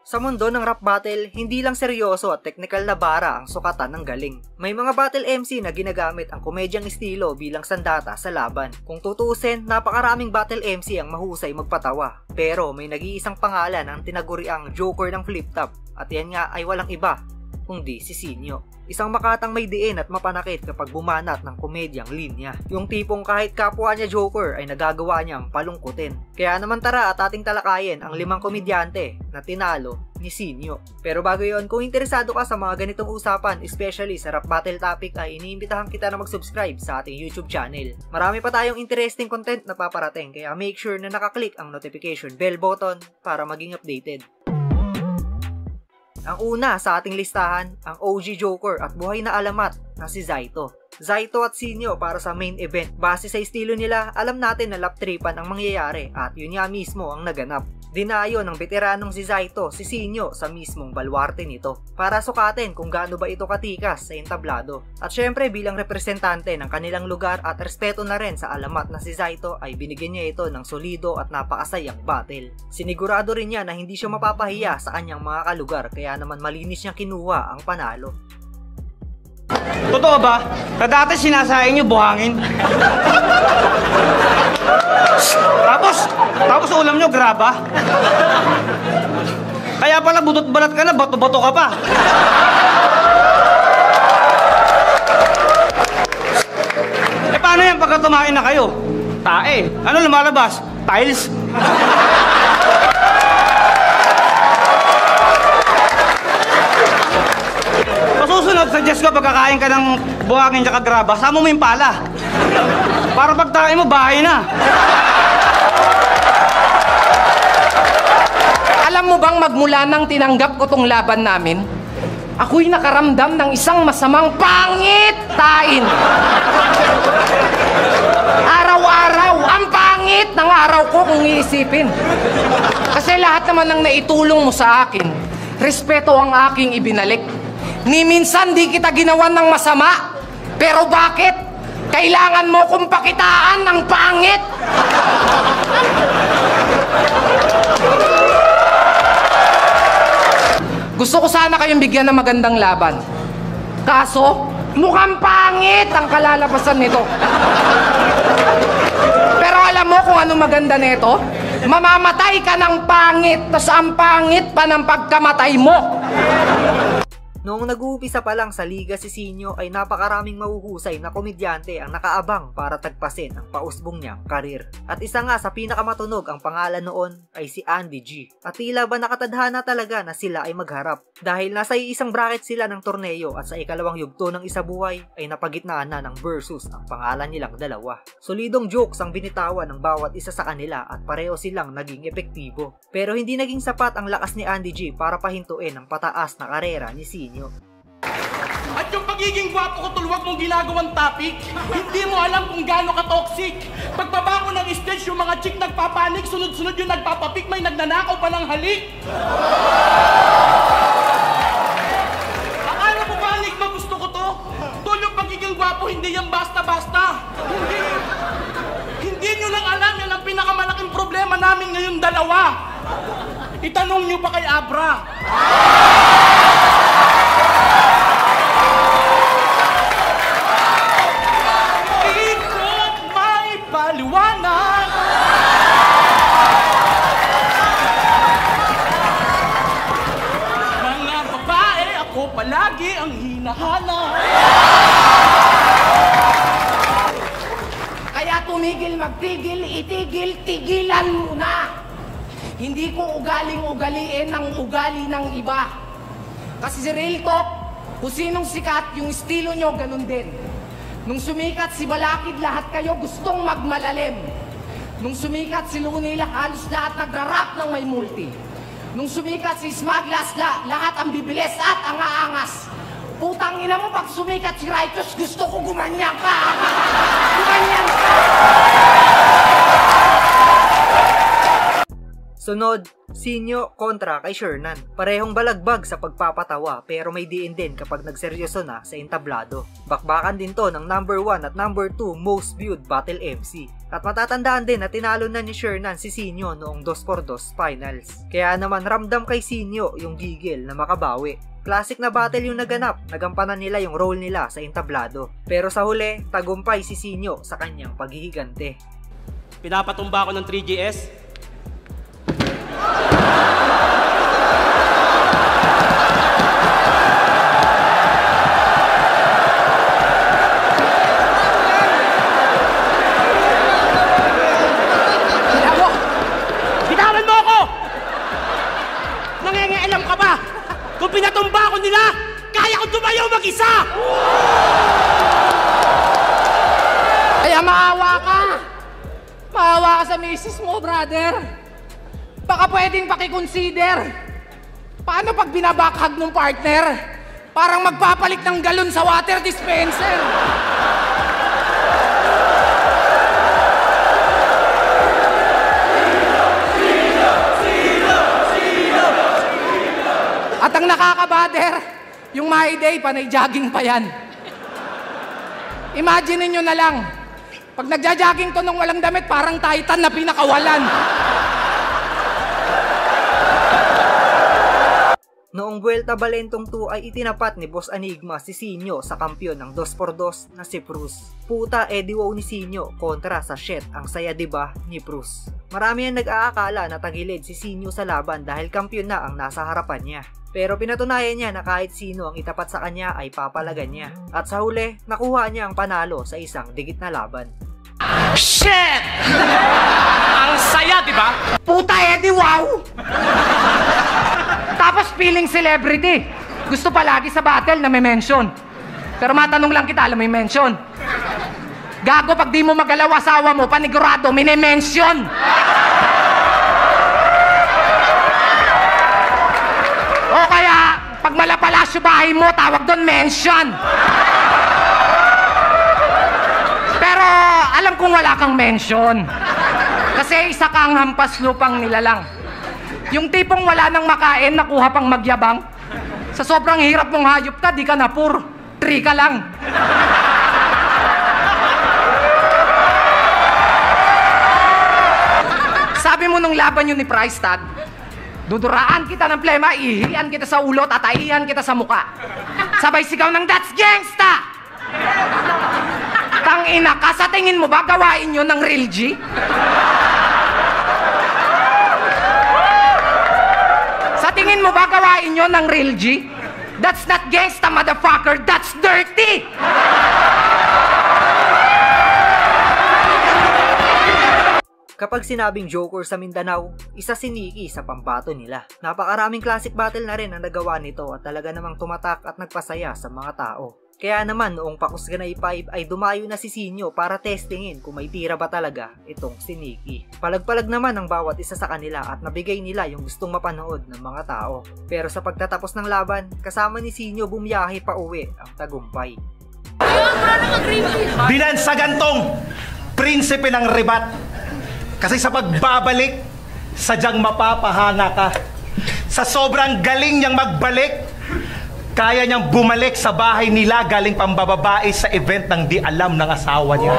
Sa mundo ng rap battle, hindi lang seryoso at technical na bara ang sukatan ng galing. May mga battle MC na ginagamit ang komedyang estilo bilang sandata sa laban. Kung tutuusin, napakaraming battle MC ang mahusay magpatawa. Pero may nag-iisang pangalan ang tinaguriang Joker ng flip top at yan nga ay walang iba kundi si Sinyo. Isang makatang may diin at mapanakit kapag bumanat ng komedyang linya. Yung tipong kahit kapwa niya Joker ay nagagawa niyang palungkutin. Kaya naman tara at ating talakayin ang 5 komedyante na tinalo ni Sinyo. Pero bago yon, kung interesado ka sa mga ganitong usapan, especially sa rap battle topic, ay iniimbitahan kita na mag-subscribe sa ating YouTube channel. Marami pa tayong interesting content na paparating, kaya make sure na nakaklik ang notification bell button para maging updated. Ang una sa ating listahan, ang OG Joker at buhay na alamat na si Zaito. Zaito at Sinyo para sa main event. Base sa estilo nila, alam natin na lap-tripan ang mangyayari at yun nga mismo ang naganap. Dinayo ng veteranong si Zaito si Sinyo sa mismong balwarte nito para sukatin kung gaano ba ito katikas sa entablado. At syempre bilang representante ng kanilang lugar at respeto na rin sa alamat na si Zaito ay binigyan niya ito ng solido at napakasayang battle. Sinigurado rin niya na hindi siya mapapahiya sa kanyang mga kalugar kaya naman malinis niyang kinuha ang panalo. Totoo ba? Na dati sinasayin niyo buhangin. Tapos ulam niyo graba. Kaya pala butot-balat ka na, bato-bato ka pa. Eh paano yan pagka tumain na kayo? Tae. Ano lumalabas? Tiles? Susunod, suggest ko pagkakain ka ng buhangin tsaka graba, sama mo yung pala. Para pagtae mo, bahay na. Alam mo bang magmula nang tinanggap ko tong laban namin, ako'y nakaramdam ng isang masamang pangitain. Araw-araw, ang pangit ng araw ko kung iisipin. Kasi lahat naman ng naitulong mo sa akin, respeto ang aking ibinalik. Ni minsan di kita ginawan ng masama, pero bakit? Kailangan mo kong pakitaan ng pangit. Gusto ko sana kayong bigyan ng magandang laban. Kaso, mukhang pangit ang kalalabasan nito. Pero alam mo kung ano maganda nito? Mamamatay ka ng pangit, tas ang pangit pa ng pagkamatay mo. Noong nag-uumpisa pa lang sa liga si Sinyo ay napakaraming mahuhusay na komedyante ang nakaabang para tagpasin ang pausbong niyang karir. At isa nga sa pinakamatunog ang pangalan noon ay si Andy G. At tila ba nakatadhana talaga na sila ay magharap dahil nasa iisang bracket sila ng torneo at sa ikalawang yugto ng isabuhay ay napagitnaan na ng versus ang pangalan nilang dalawa. Solidong jokes ang binitawan ng bawat isa sa kanila at pareho silang naging epektibo. Pero hindi naging sapat ang lakas ni Andy G para pahintuin ang pataas na karera ni Sinyo. At yung pagiging gwapo ko tulwag mong ginagawang topic, hindi mo alam kung gaano ka-toxic. Pagbaba ko ng stage, yung mga chick nagpapanik, sunod-sunod yung nagpapapik, may nagnanakaw pa ng halik. Akala mo panik ba gusto ko to? Tol, yung pagiging gwapo, hindi yan basta-basta. Hindi nyo lang alam, yan ang pinakamalaking problema namin ngayon dalawa. Itanong nyo pa kay Abra. Ikot may paliwanag. Mga babae, ako palagi ang hinahanap. Kaya tumigil, magtigil, itigil, tigilan mo na. Hindi ko ugaling-ugaliin ang ugali ng iba. Kasi si Real Talk, kung sinong sikat, yung estilo nyo, ganun din. Nung sumikat si Balakid, lahat kayo gustong magmalalim. Nung sumikat si Lunila, halos lahat nagra-rap ng may multi. Nung sumikat si Smaglas, lahat ang bibilis at ang aangas. Putang ina mo, pag sumikat si Righteous, gusto ko gumanyan ka. Gumanyan ka. Sunod, Sinyo kontra kay Shernan. Parehong balagbag sa pagpapatawa pero may diin din kapag nagseryoso na sa entablado. Bakbakan din to ng number 1 at number 2 most viewed battle MC. At matatandaan din na tinalo na ni Shernan si Sinyo noong 2x2 finals. Kaya naman ramdam kay Sinyo yung gigil na makabawi. Classic na battle yung naganap, nagampanan nila yung role nila sa entablado. Pero sa huli, tagumpay si Sinyo sa kanyang paghihigante. Pinapatumba ako ng 3GS. Bitawan mo ako! Nangingialam ka ba? Kung pinatumba ko nila, kaya ko tumayo mag-isa! Kaya maawa ka! Maawa ka sa misis mo, brother! Baka pwedeng pakiconsider. Paano pag binabakhag ng partner? Parang magpapalit ng galon sa water dispenser. At ang nakakabader, yung My Day, panay jogging pa yan. Imagine nyo na lang, pag nagja-jogging to nung walang damit, parang Titan na pinakawalan. Noong Vuelta Balentong 2 ay itinapat ni Boss Enigma si Sinyo sa kampyon ng 2x2 na si Prus. Puta wow ni Sinyo kontra sa shit ang saya diba ni Prus. Marami ang nag-aakala na tagilid si Sinyo sa laban dahil kampyon na ang nasa harapan niya. Pero pinatunayan niya na kahit sino ang itapat sa kanya ay papalagan niya. At sa huli, nakuha niya ang panalo sa isang digit na laban. Shit! Ang saya, di ba? Puta wow! Tapos feeling celebrity. Gusto palagi sa battle na may mention. Pero matanong lang kita, alam mo yung mention? Gago, pag di mo magalaw asawa mo, panigurado, mini-mention. O kaya, pag malapalasyo bahay mo, tawag doon mention. Pero alam kong wala kang mention. Kasi isa kang hampas lupang nilalang. Yung tipong wala nang makain, nakuha pang magyabang. Sa sobrang hirap mong hayop ka, di ka na pur. 3 ka lang. Sabi mo nung laban yun ni Price Tag, duduraan kita ng plema, ihilian kita sa ulo, tatahian kita sa muka. Sabay sigaw ng, that's gangsta! Tangina ka, sa tingin mo ba gawain yun ng real G? Sa tingin mo ba gawain yun ng real G? That's not gangsta, motherfucker, that's dirty! Kapag sinabing Joker sa Mindanao, isa si Nikki sa pambato nila. Napakaraming classic battle na rin ang nagawa nito at talaga namang tumatak at nagpasaya sa mga tao. Kaya naman noong Pakusganay 5 ay dumayo na si Sinyo para testingin kung may tira ba talaga itong si Nikki. Palag-palag naman ang bawat isa sa kanila at nabigay nila yung gustong mapanood ng mga tao. Pero sa pagtatapos ng laban, kasama ni Sinyo bumiyahe pa uwi ang tagumpay. Binansagan tong prinsipe ng ribat. Kasi sa pagbabalik, sadyang mapapahanga ka. Sa sobrang galing niyang magbalik, kaya niyang bumalik sa bahay nila galing pambababae sa event ng di alam ng asawa niya.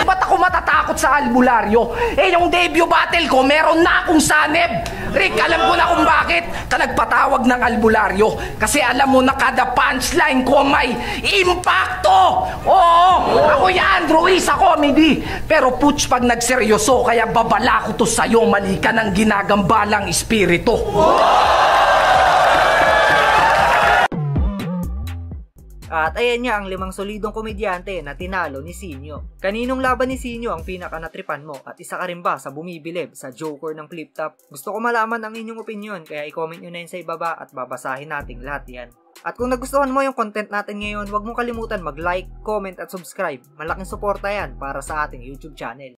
Ba't ako matatakot sa albularyo? Eh, yung debut battle ko, meron na akong sanib. Rick, alam ko na kung bakit ka nagpatawag ng albularyo. Kasi alam mo na kada punchline ko may impacto. Oo, ako yan, Ruiz, ako, comedy. Pero putsch, pag nagseryoso, kaya babala ko to sa'yo, mali ka ng ginagambalang espiritu. At ayan niya ang 5 solidong komedyante na tinalo ni Sinyo. Kaninong laban ni Sinyo ang pinaka-natripan mo at isa ka rin ba sa bumibilib sa Joker ng Flip Top? Gusto ko malaman ang inyong opinion kaya i-comment nyo na yun sa ibaba at babasahin natin lahat yan. At kung nagustuhan mo yung content natin ngayon, huwag mong kalimutan mag-like, comment at subscribe. Malaking suporta yan para sa ating YouTube channel.